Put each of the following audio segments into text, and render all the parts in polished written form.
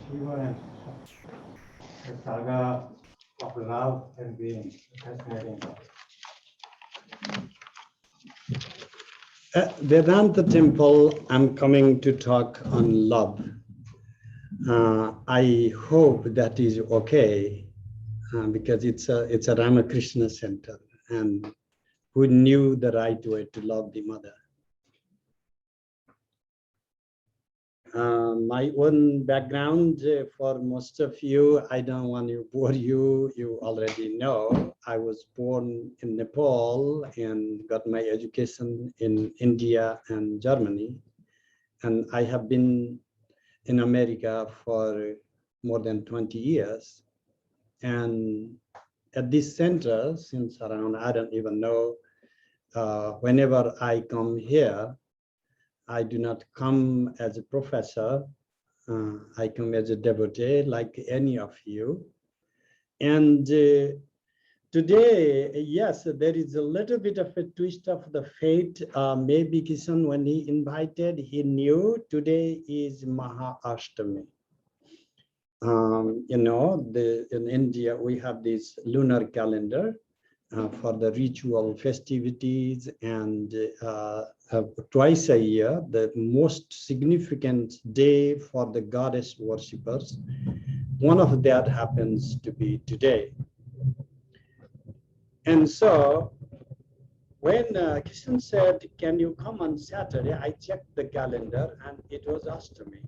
Shiva and the saga of love has been fascinating. Vedānta temple, I'm coming to talk on love. I hope that is okay because it's a Ramakrishna center, and who knew the right way to love the mother. My own background for most of you, I don't want to bore you. You already know I was born in Nepal and got my education in India and Germany. And I have been in America for more than 20 years. And at this center, since around, I don't even know, whenever I come here, I do not come as a professor. I come as a devotee, like any of you. And today, yes, there is a little bit of a twist of the fate. Maybe Kishan, when he invited, he knew today is Maha Ashtami. You know, in India, we have this lunar calendar for the ritual festivities, and twice a year, the most significant day for the goddess worshippers. One of that happens to be today. And so when Kishan said, can you come on Saturday? I checked the calendar and it was Ashtami.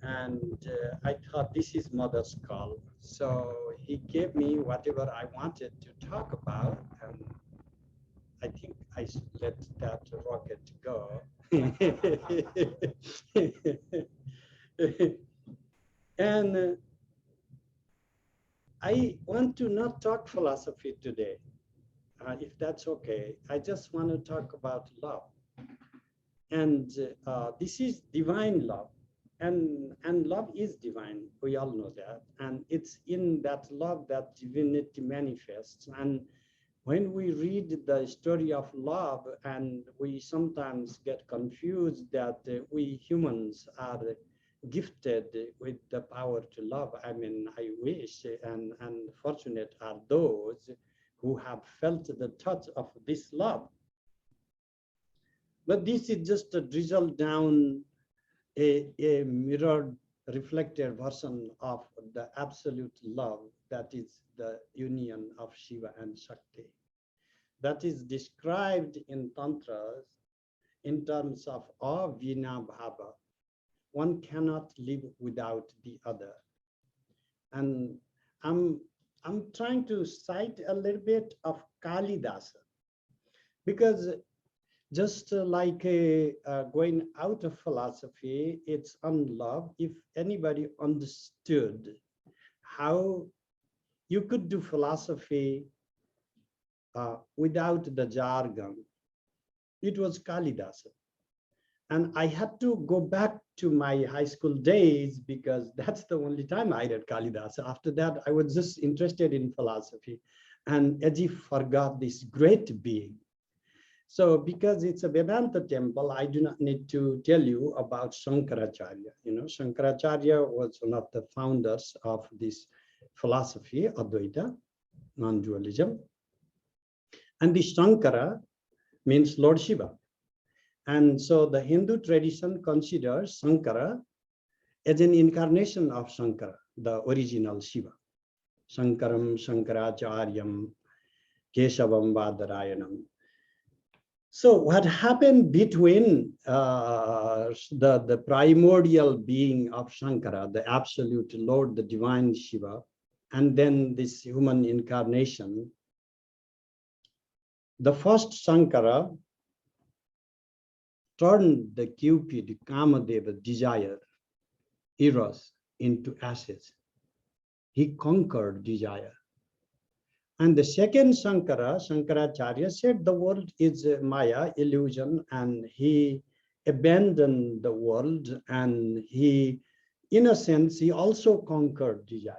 And I thought, this is mother's call. So he gave me whatever I wanted to talk about, and I think I should let that rocket go. And I want to not talk philosophy today, if that's okay. I just want to talk about love. And this is divine love. And love is divine, we all know that. And it's in that love that divinity manifests. And when we read the story of love, and we sometimes get confused that we humans are gifted with the power to love. I mean, I wish, and fortunate are those who have felt the touch of this love. But this is just a drizzled down, a mirrored, reflected version of the absolute love that is the union of Shiva and Shakti. That is described in Tantras in terms of avina bhava. One cannot live without the other. And I'm trying to cite a little bit of Kalidasa, because just like going out of philosophy, it's on love. If anybody understood how you could do philosophy without the jargon, it was Kalidasa. And I had to go back to my high school days because that's the only time I read Kalidasa. After that, I was just interested in philosophy, and as if forgot this great being. So because it's a Vedanta temple, I do not need to tell you about Shankaracharya. You know, Shankaracharya was one of the founders of this philosophy, Advaita, non-dualism. And the Shankara means Lord Shiva. And so the Hindu tradition considers Shankara as an incarnation of Shankara, the original Shiva. Shankaram, Shankaracharyam, Keshavam, Vadarayanam. So what happened between the primordial being of Shankara, the absolute Lord, the divine Shiva, and then this human incarnation, the first Shankara turned the Cupid, Kamadeva, desire, Eros, into ashes. He conquered desire. And the second Shankara, Shankaracharya, said the world is Maya, illusion, and he abandoned the world, and he, in a sense, he also conquered desire.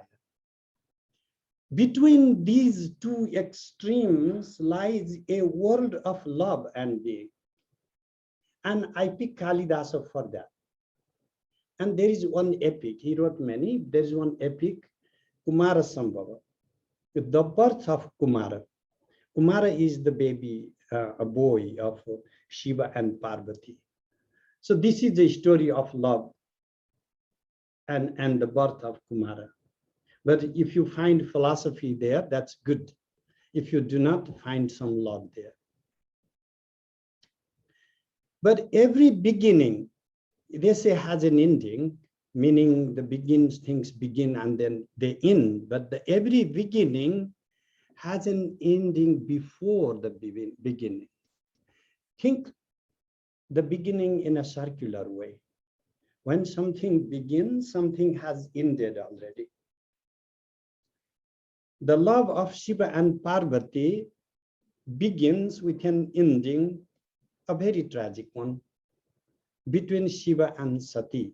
Between these two extremes lies a world of love and being. And I pick Kalidasa for that. And there is one epic, he wrote many, there is one epic, Kumara Sambhava, the birth of Kumara. Kumara is the baby, a boy of Shiva and Parvati. So this is the story of love and the birth of Kumara. But if you find philosophy there, that's good. If you do not, find some love there. But every beginning, they say, has an ending, meaning things begin and then they end. But every beginning has an ending before the beginning. Think the beginning in a circular way. When something begins, something has ended already. The love of Shiva and Parvati begins with an ending, a very tragic one, between Shiva and Sati.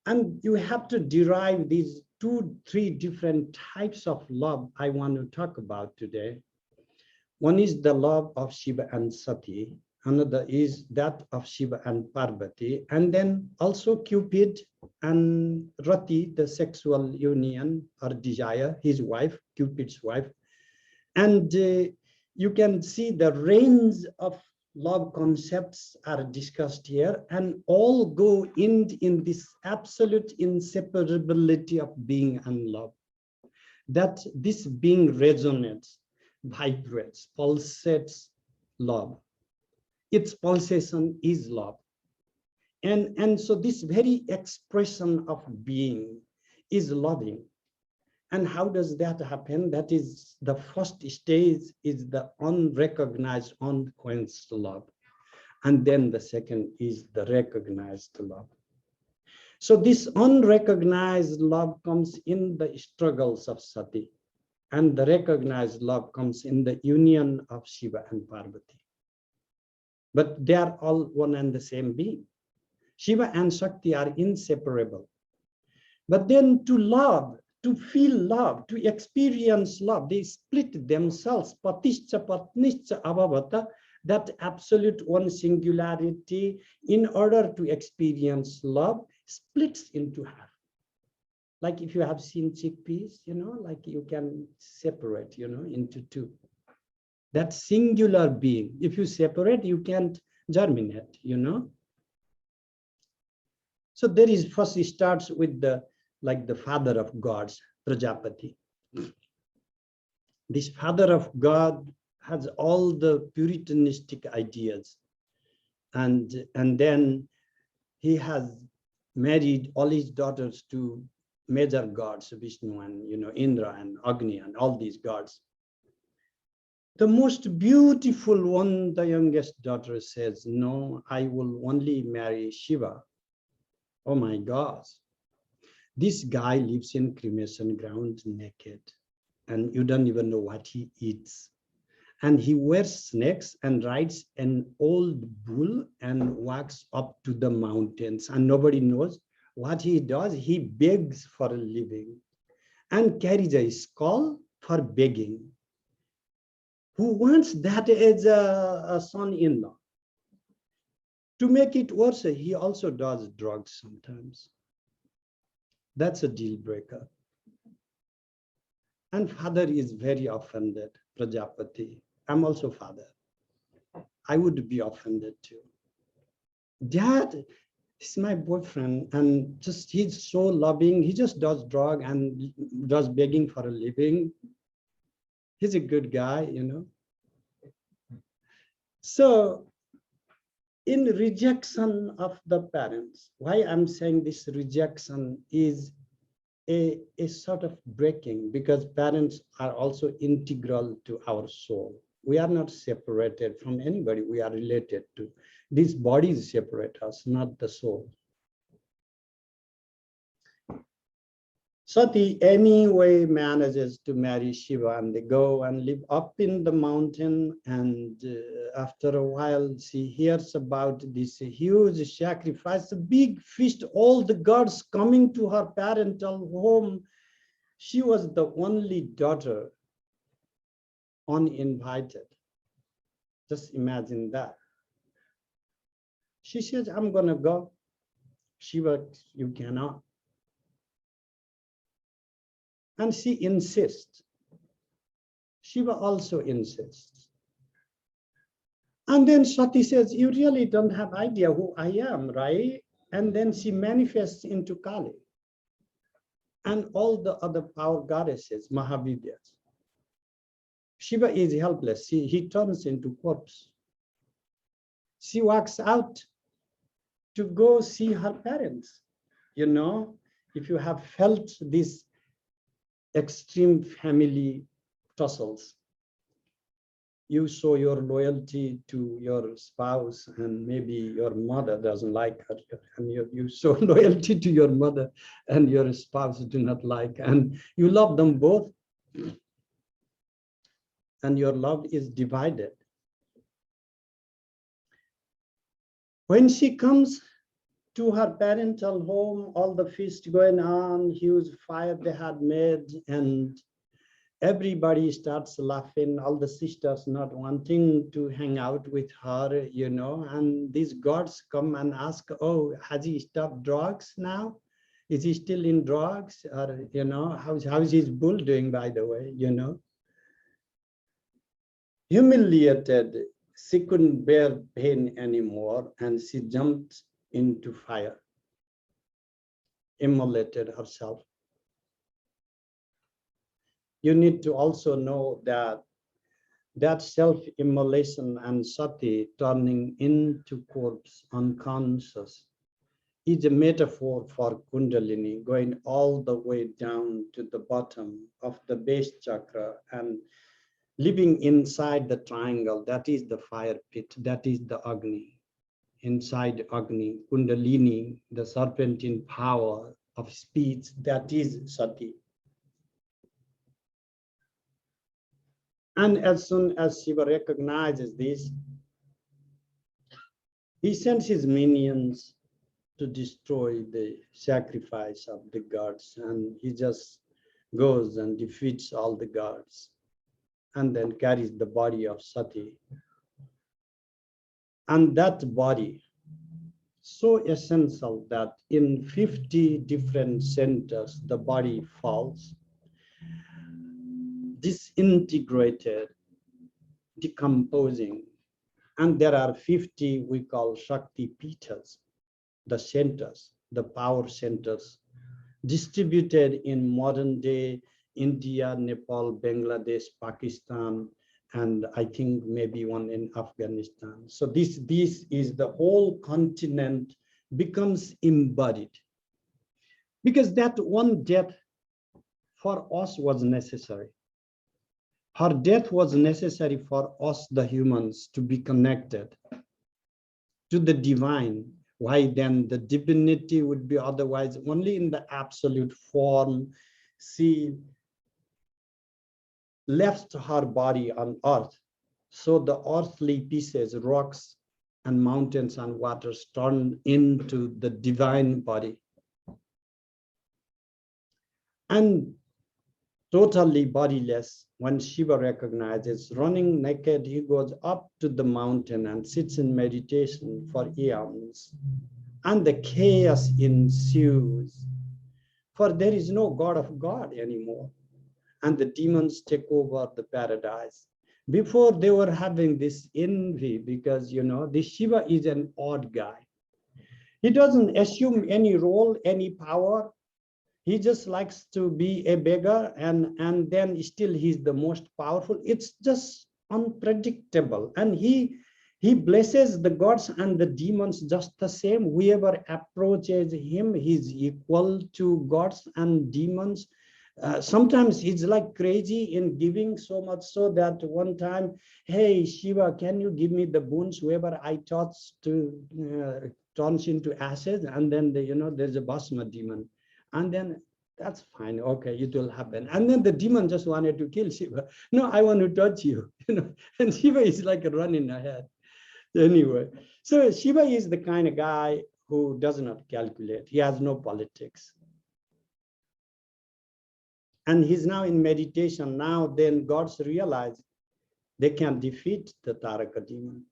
And you have to derive these 2-3 different types of love I want to talk about today. One is the love of Shiva and Sati. Another is that of Shiva and Parvati. And then also Cupid and Rati, the sexual union or desire, his wife, Cupid's wife. And you can see the range of love concepts are discussed here, and all go in this absolute inseparability of being and love. That this being resonates, vibrates, pulsates love. Its pulsation is love. And so this very expression of being is loving. And how does that happen? That is the first stage, is the unrecognized, unquenched love. And then the second is the recognized love. So this unrecognized love comes in the struggles of Sati, and the recognized love comes in the union of Shiva and Parvati. But they are all one and the same being. Shiva and Shakti are inseparable. But then to love, to feel love, to experience love, they split themselves, patischa patnischa abhavata, that absolute one singularity, in order to experience love, splits into half. Like if you have seen chickpeas, like you can separate, into two. That singular being, if you separate, you can't germinate, So there is, first it starts with the father of gods, Prajapati. This father of God has all the Puritanistic ideas. And then he has married all his daughters to major gods, Vishnu and Indra and Agni and all these gods. The most beautiful one, the youngest daughter, says, no, I will only marry Shiva. Oh my gosh. This guy lives in cremation ground naked, and you don't even know what he eats. And he wears snakes and rides an old bull and walks up to the mountains, and nobody knows what he does. He begs for a living and carries a skull for begging. Who wants that as a son-in-law? To make it worse, he also does drugs sometimes. That's a deal breaker. And father is very offended, Prajapati. I'm also father. I would be offended too. Dad, this is my boyfriend, and he's so loving. He just does drug and does begging for a living. He's a good guy, So in rejection of the parents, why I'm saying this rejection is a sort of breaking, because parents are also integral to our soul. We are not separated from anybody we are related to. These bodies separate us, not the soul. Sati anyway manages to marry Shiva, and they go and live up in the mountain. And after a while, she hears about this huge sacrifice, a big feast, all the gods coming to her parental home. She was the only daughter, uninvited. Just imagine that. She says, I'm going to go. Shiva, you cannot. And she insists. Shiva also insists. And then Sati says, you really don't have idea who I am, right? And then she manifests into Kali and all the other power goddesses, Mahavidyas. Shiva is helpless. He turns into corpse. She walks out to go see her parents. You know, if you have felt these extreme family tussles, you show your loyalty to your spouse, and maybe your mother doesn't like her, and you show loyalty to your mother and your spouse do not like, and you love them both, and your love is divided. When she comes to her parental home, all the feast going on, huge fire they had made, and everybody starts laughing, all the sisters not wanting to hang out with her, you know, and these gods come and ask, oh, has he stopped drugs now? Is he still in drugs? Or, you know, how's his bull doing, by the way, you know? Humiliated, she couldn't bear pain anymore, and she jumped into fire, immolated herself. You need to also know that self-immolation and sati, turning into corpse, unconscious, is a metaphor for Kundalini, going all the way down to the bottom of the base chakra and living inside the triangle. That is the fire pit, that is the Agni. Inside Agni, Kundalini, the serpentine power of speech, that is sati. And as soon as Shiva recognizes this, he sends his minions to destroy the sacrifice of the gods, and he just goes and defeats all the gods and then carries the body of Sati. And that body, so essential that in 50 different centers the body falls, disintegrated, decomposing, and there are 50 we call Shakti Pitas, the centers, the power centers, distributed in modern day India, Nepal, Bangladesh, Pakistan, and I think maybe one in Afghanistan. So this is the whole continent becomes embodied, because that one death for us was necessary. Her death was necessary for us, the humans, to be connected to the divine. Why then the divinity would be otherwise only in the absolute form? She left her body on earth, so the earthly pieces, rocks and mountains and waters turned into the divine body. And totally bodiless, when Shiva recognizes, running naked, he goes up to the mountain and sits in meditation for eons. And the chaos ensues, for there is no God of God anymore. And the demons take over the paradise. Before, they were having this envy because, you know, the Shiva is an odd guy. He doesn't assume any role, any power. He just likes to be a beggar, and then still he's the most powerful. It's just unpredictable. And he blesses the gods and the demons just the same. Whoever approaches him, he's equal to gods and demons. Sometimes he's like crazy in giving, so much so that one time, hey, Shiva, can you give me the boons? Whoever I touch to turns into ashes, and then there's a Bhasma demon. And then that's fine, okay, it will happen. And then the demon just wanted to kill Shiva. No, I want to touch you, and Shiva is like running ahead. Anyway, so Shiva is the kind of guy who does not calculate. He has no politics. And he's now in meditation. Now then gods realize they can defeat the Taraka demon.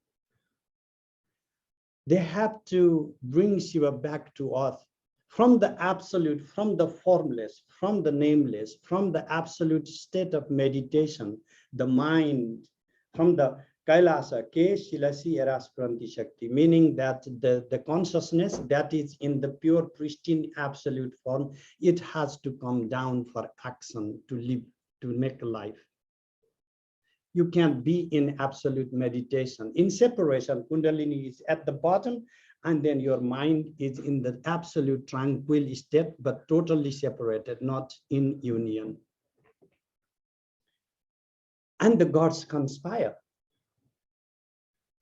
They have to bring Shiva back to earth from the absolute, from the formless, from the nameless, from the absolute state of meditation, the mind, from the Kailasa, Ke Shilasi Eras Pranti Shakti, meaning that the consciousness that is in the pure, pristine, absolute form, it has to come down for action, to live, to make life. You can't be in absolute meditation. In separation, Kundalini is at the bottom, and then your mind is in the absolute tranquil state, but totally separated, not in union. And the gods conspire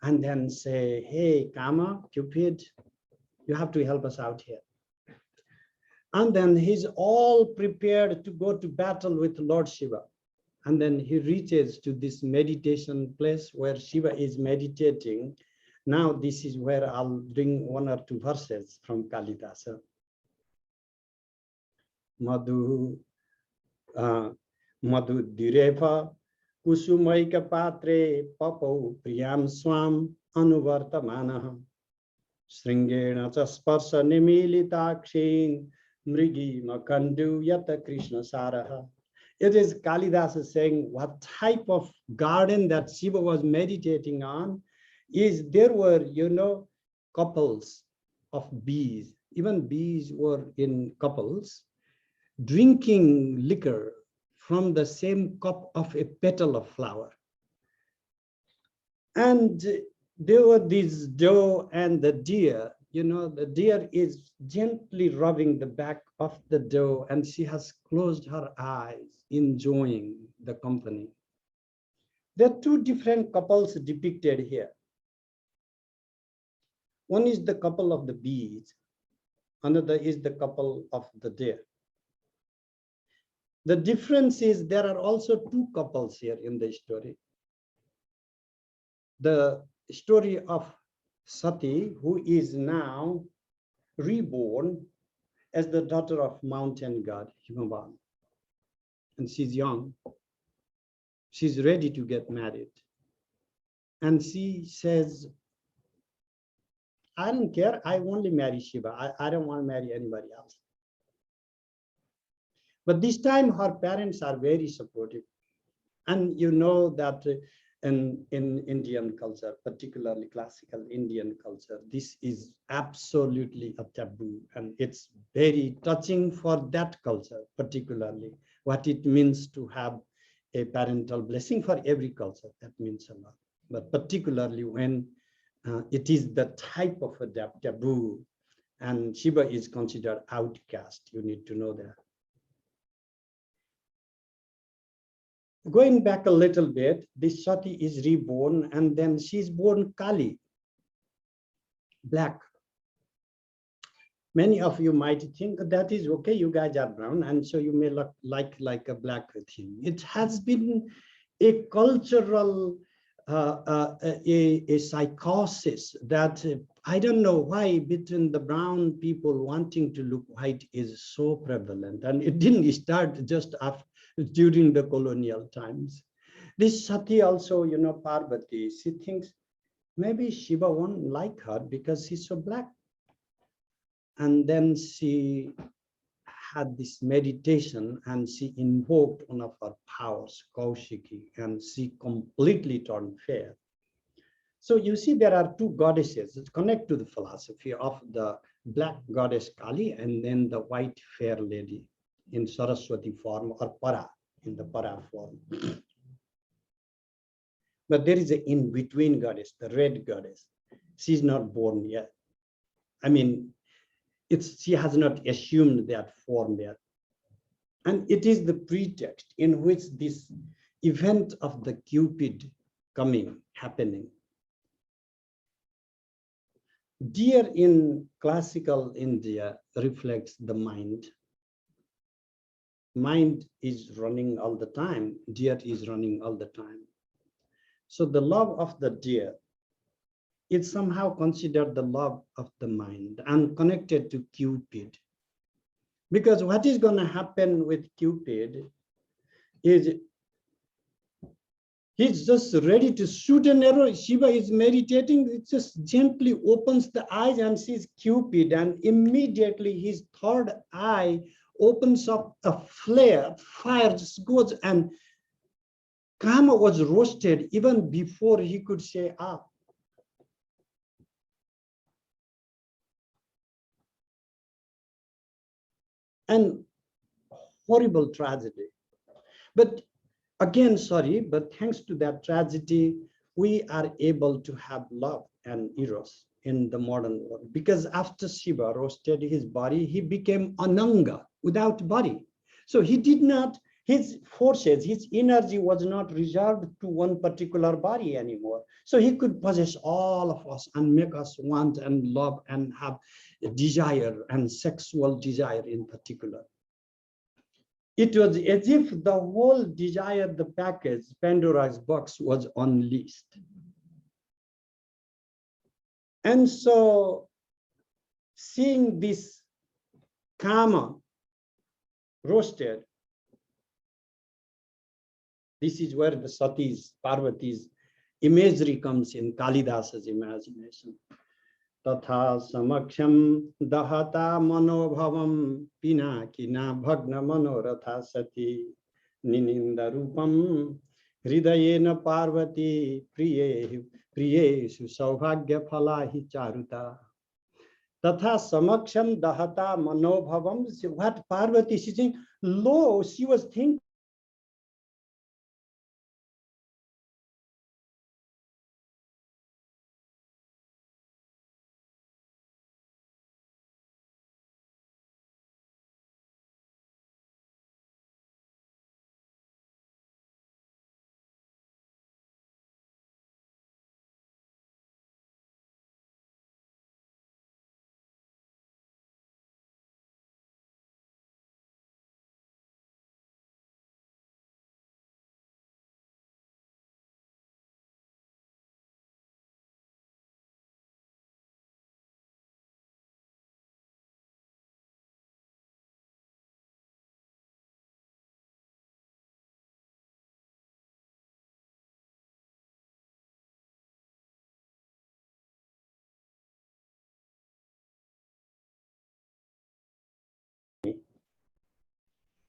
and then say, hey, Kama, Cupid, you have to help us out here. And then he's all prepared to go to battle with Lord Shiva. And then he reaches to this meditation place where Shiva is meditating. Now this is where I'll bring one or two verses from Kalidasa. Madhu Direva Kusumaika Patre Papo Priyam Swam Anuvartamanaha Sringena Chasparsa Nimilitakshin Mrigi Makandu Yata Krishna Saraha. It is Kalidasa saying what type of garden that Shiva was meditating on is there were, couples of bees. Even bees were in couples drinking liquor from the same cup of a petal of flower. And there were these doe and the deer. The deer is gently rubbing the back of the doe, and she has closed her eyes, enjoying the company. There are two different couples depicted here. One is the couple of the bees, another is the couple of the deer. The difference is there are also two couples here in the story. The story of Sati, who is now reborn as the daughter of mountain god Himavan. And she's young. She's ready to get married. And she says, I don't care, I only marry Shiva. I don't want to marry anybody else. But this time her parents are very supportive. And you know that in Indian culture, particularly classical Indian culture, this is absolutely a taboo. And it's very touching for that culture, particularly what it means to have a parental blessing. For every culture, that means a lot. But particularly when it is the type of a taboo, and Shiva is considered outcast, you need to know that. Going back a little bit, this Sati is reborn, and then she's born Kali, black. Many of you might think that is okay, you guys are brown, and so you may look like a black thing. It has been a cultural a psychosis that I don't know why between the brown people wanting to look white is so prevalent, and it didn't start just after during the colonial times. This Sati also, Parvati, she thinks maybe Shiva won't like her because she's so black. And then she had this meditation and she invoked one of her powers, Kaushiki, and she completely turned fair. So you see, there are two goddesses that connect to the philosophy of the black goddess Kali and then the white fair lady in Saraswati form or Para, in the Para form. But there is an in-between goddess, the red goddess. She's not born yet. I mean, she has not assumed that form yet. And it is the pretext in which this event of the Cupid happening. Deer in classical India reflects the mind. Mind is running all the time. Deer is running all the time. So the love of the deer is somehow considered the love of the mind and connected to Cupid. Because what is going to happen with Cupid is He's just ready to shoot an arrow. Shiva is meditating. It just gently opens the eyes and sees Cupid. And immediately his third eye opens up a flare. Fire just goes, and Kama was roasted even before he could say, ah. And horrible tragedy. But again, sorry, but thanks to that tragedy, we are able to have love and eros in the modern world. Because after Shiva roasted his body, he became Ananga, without body. So he did not, his forces, his energy was not reserved to one particular body anymore. So he could possess all of us and make us want and love and have desire and sexual desire in particular. It was as if the whole desire, the package, Pandora's box was unleashed. And so seeing this Kama roasted, this is where the Sati's, Parvati's imagery comes in Kalidasa's imagination. Tatha samaksham dahata manobhavam pinakina bhagna manoratha sati nininda rupam hridayena parvati priyesu saubhagya phalahi charuta. Tatha samaksham dahata manobhavam. What Parvati is saying, lo, she was thinking.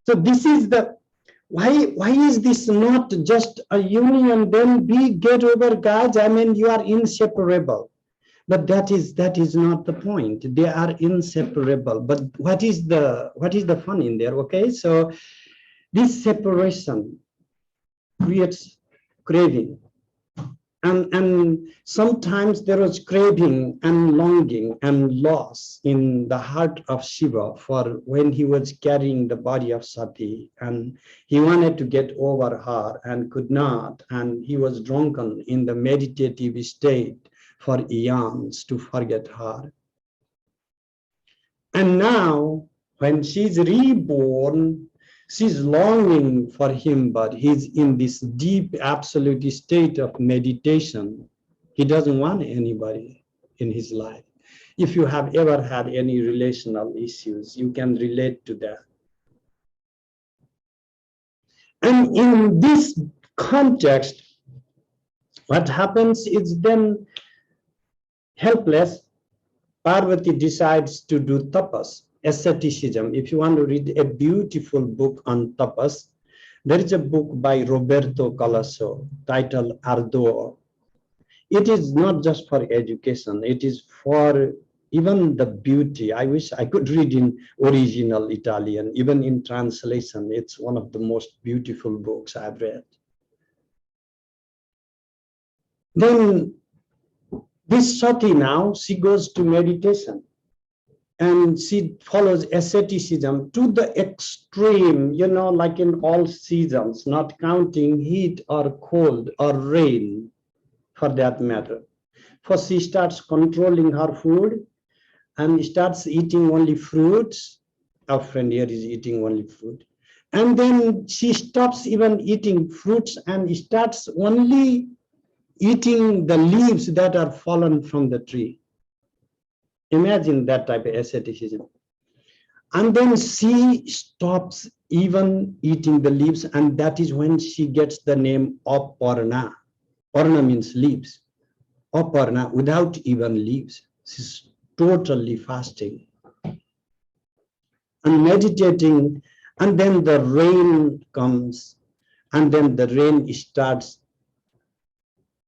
So this is the, why is this not just a union, then we get over guys? I mean, you are inseparable. But that is not the point. They are inseparable. But what is the fun in there? Okay, so this separation creates craving. And sometimes there was craving and longing and loss in the heart of Shiva for when he was carrying the body of Sati, and he wanted to get over her and could not, and he was drunken in the meditative state for eons to forget her. And now when she's reborn, she's longing for him, but he's in this deep absolute state of meditation. He doesn't want anybody in his life. If you have ever had any relational issues, you can relate to that. And in this context, what happens is then helpless, Parvati decides to do tapas, asceticism. If you want to read a beautiful book on tapas, there is a book by Roberto Colasso titled Ardor. It is not just for education, it is for even the beauty. I wish I could read in original Italian, even in translation. It's one of the most beautiful books I've read. Then this Sati now, she goes to meditation and she follows asceticism to the extreme, you know, like in all seasons, not counting heat or cold or rain for that matter. First, she starts controlling her food and starts eating only fruits. Our friend here is eating only fruit. And then she stops even eating fruits and starts only eating the leaves that are fallen from the tree. Imagine that type of asceticism. And then she stops even eating the leaves, and that is when she gets the name of Parna. Parna means leaves. Parna, without even leaves. She's totally fasting and meditating, and then the rain comes, and then the rain starts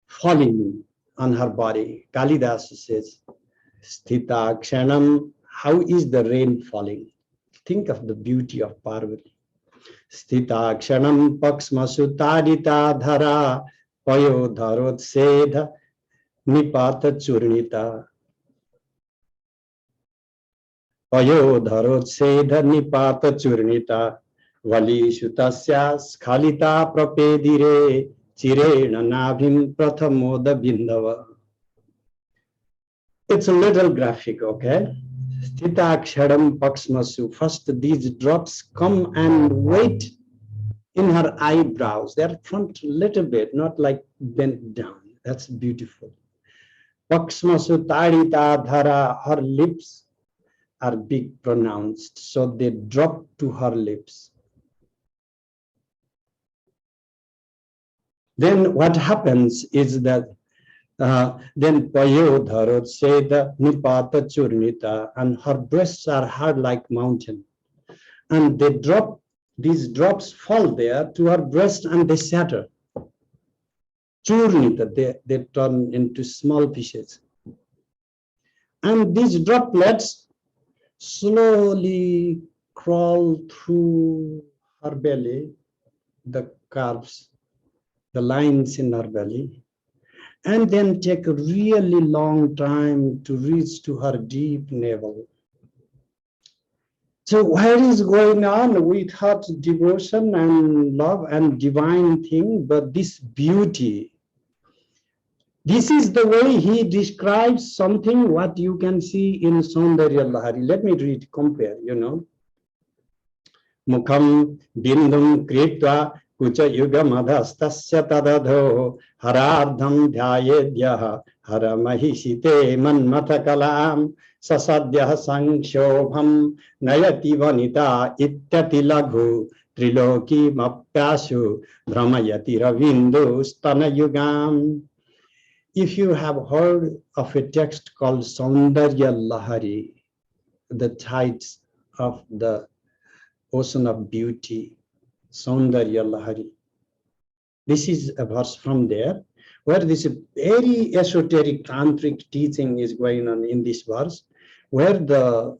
falling on her body. Kalidasa says, Sthita Kshanam, how is the rain falling? Think of the beauty of Parvati. Sthita Kshanam Paksmasu Tadita Dhara Payo Dharot Sedha Nipata Churnita. Payo Dharot Sedha Nipata Churnita Vali Shutasya Skhalita Prapedire Chirena Nabhim Prathamoda Bindava. It's a little graphic, okay? Sthita Kshadam Paksmasu. First, these drops come and wait in her eyebrows. They're front a little bit, not like bent down. That's beautiful. Paksmasu Tarita Dhara. Her lips are big pronounced, so they drop to her lips. Then what happens is that then Payo Dharot Seda Nipata Churnita, and her breasts are hard like mountain. And they drop, these drops fall there to her breast and they shatter. Churnita, they turn into small pieces. And these droplets slowly crawl through her belly, the curves, the lines in her belly, and then take a really long time to reach to her deep navel. So what is going on with her devotion and love and divine thing, but this beauty? This is the way he describes something what you can see in Saundarya Lahari. Let me read, compare, you know. Mukham bindum kritva kucha yuga madhastasya tadadho harardham dhyayedyaha haramahishite manmatha kalam sasadyah sanshobham nayati vanita ityati laghu triloki mapyasu brahmayati ravindu stana yugam. If you have heard of a text called Saundarya Lahari, the tides of the ocean of beauty, Saundarya Lahari. This is a verse from there, where this very esoteric tantric teaching is going on in this verse, where the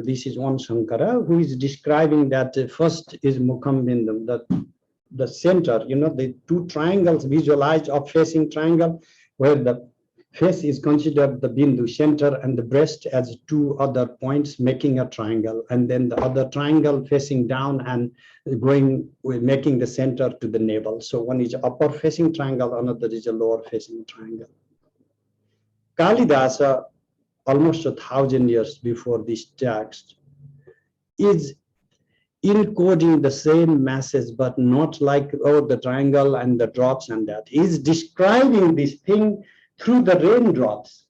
this is one Shankara who is describing that first is Mukham Bindam, the center, you know, the two triangles visualized of facing triangle, where the face is considered the bindu center and the breast as two other points making a triangle, and then the other triangle facing down and going with making the center to the navel. So one is upper facing triangle, another is a lower facing triangle. Kalidasa, almost 1,000 years before this text, is encoding the same message, but not like, oh, the triangle and the drops and that. He's describing this thing through the raindrops.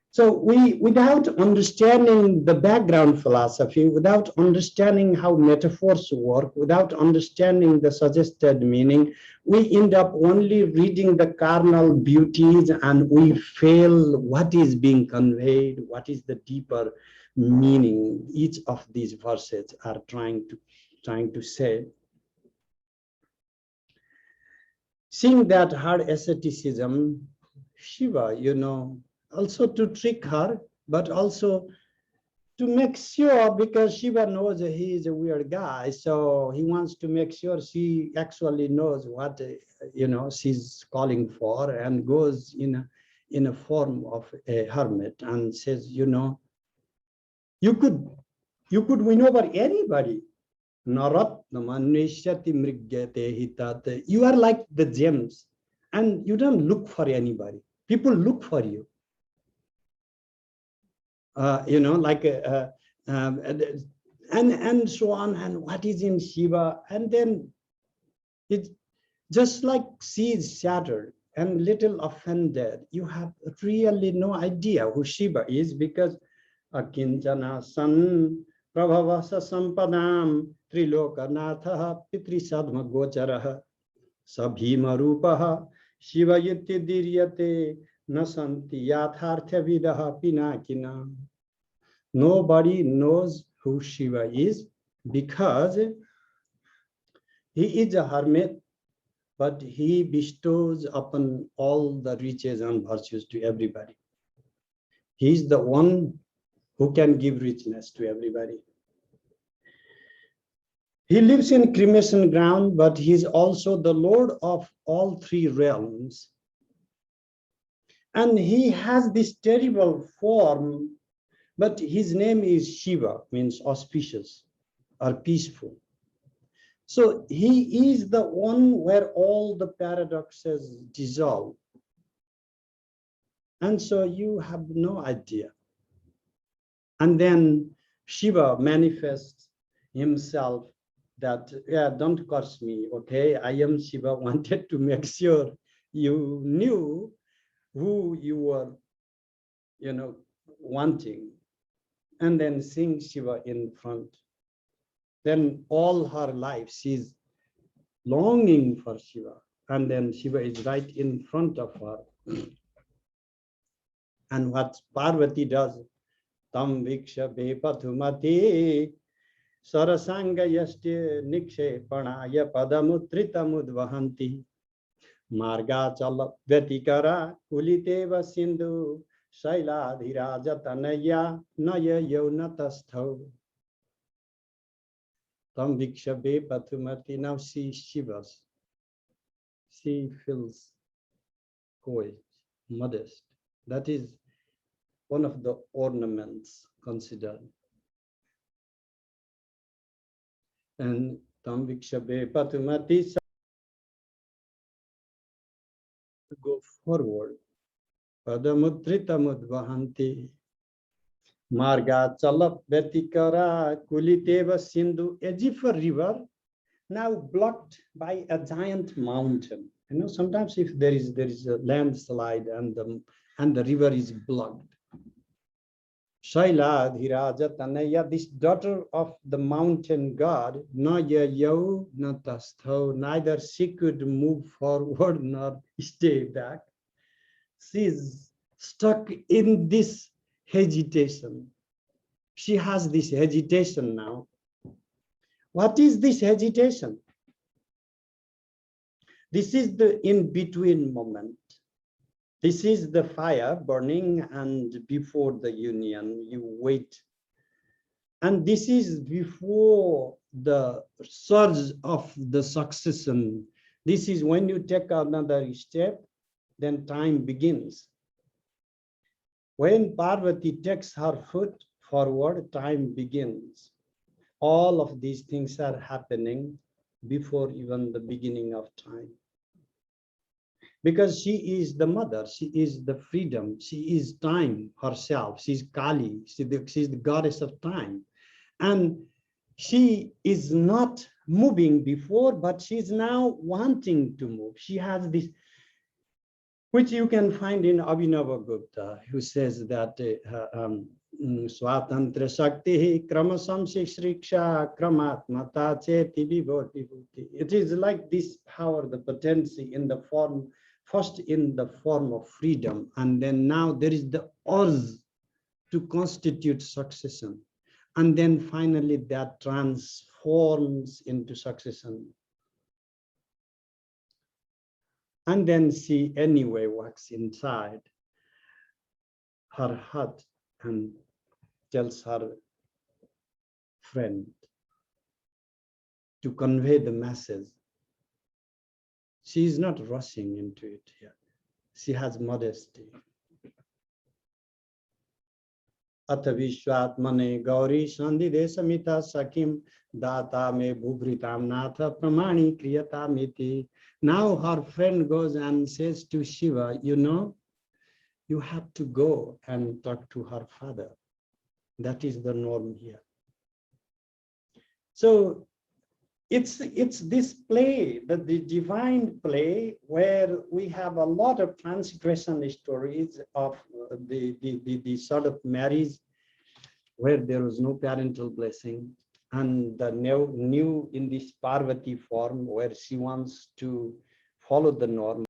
So we, without understanding the background philosophy, without understanding how metaphors work, without understanding the suggested meaning, we end up only reading the carnal beauties and we fail what is being conveyed, what is the deeper meaning each of these verses are trying to say. Seeing that her asceticism, Shiva, you know, also to trick her, but also to make sure, because Shiva knows he is a weird guy, so he wants to make sure she actually knows what, you know, she's calling for, and goes in a form of a hermit and says, you know, you could win over anybody. You are like the gems, and you don't look for anybody. People look for you. You know, like and so on. And what is in Shiva? And then it's just like seeds shattered and little offended. You have really no idea who Shiva is, because Akinchana san Prabhavasa Sampadam Trilokanatha Pitri Sadma Gocharaha Sabhima Rupaha Shiva Yutti Diryate Nasanti Yathartha Vidaha Pinakina. Nobody knows who Shiva is because he is a hermit, but he bestows upon all the riches and virtues to everybody. He is the one who can give richness to everybody. He lives in cremation ground, but he is also the Lord of all three realms. And he has this terrible form, but his name is Shiva, means auspicious or peaceful. So he is the one where all the paradoxes dissolve. And so you have no idea. And then Shiva manifests himself that, yeah, don't curse me, okay? I am Shiva, wanted to make sure you knew who you were, wanting. And then sing Shiva in front. Then all her life, she's longing for Shiva. And then Shiva is right in front of her. And what Parvati does, Tam Viksha Bepathumati Sarasanga Yasti Nikshe Panaya Padamutritamudvahanti Marga Chala Vetikara Kuliteva Sindhu Shailadhiraja Tanaya Naya Yonatastho. Tam Viksha Bepathumati. Now she shivers. She feels coy, modest. That is one of the ornaments considered. And Tam Vikshabe Patumati to go forward. Padamudrita Mudvahanti Marga Chalap Vetikara Kuliteva Sindhu, as if a river now blocked by a giant mountain. Sometimes if there is a landslide and the river is blocked. Shailadhiraja Tanaya, this daughter of the mountain god, Naya Yau Natastho, neither she could move forward nor stay back. She is stuck in this hesitation. She has this hesitation now. What is this hesitation? This is the in-between moment. This is the fire burning, and before the union, you wait. And this is before the surge of the succession. This is when you take another step, then time begins. When Parvati takes her foot forward, time begins. All of these things are happening before even the beginning of time. Because she is the mother, she is the freedom, she is time herself, she is Kali, she is the goddess of time. And she is not moving before, but she is now wanting to move. She has this, which you can find in Abhinavagupta, who says that Swatantra Shakti Kramasam Shriksha Kramatmata Cheti Vibhuti. It is like this power, the potency in the form, first in the form of freedom, and then now there is the urge to constitute succession. And then finally that transforms into succession. And then she anyway walks inside her hut and tells her friend to convey the message. She is not rushing into it here. She has modesty. Atha Vishwatmane Gauri Sandide Samita Sakim Data Me Bhuvritam Natha Pramani Kriyata Miti. Now her friend goes and says to Shiva, you have to go and talk to her father. That is the norm here. So it's this play, the divine play, where we have a lot of transgression stories of the sort of marriage where there was no parental blessing, and the new in this Parvati form where she wants to follow the norm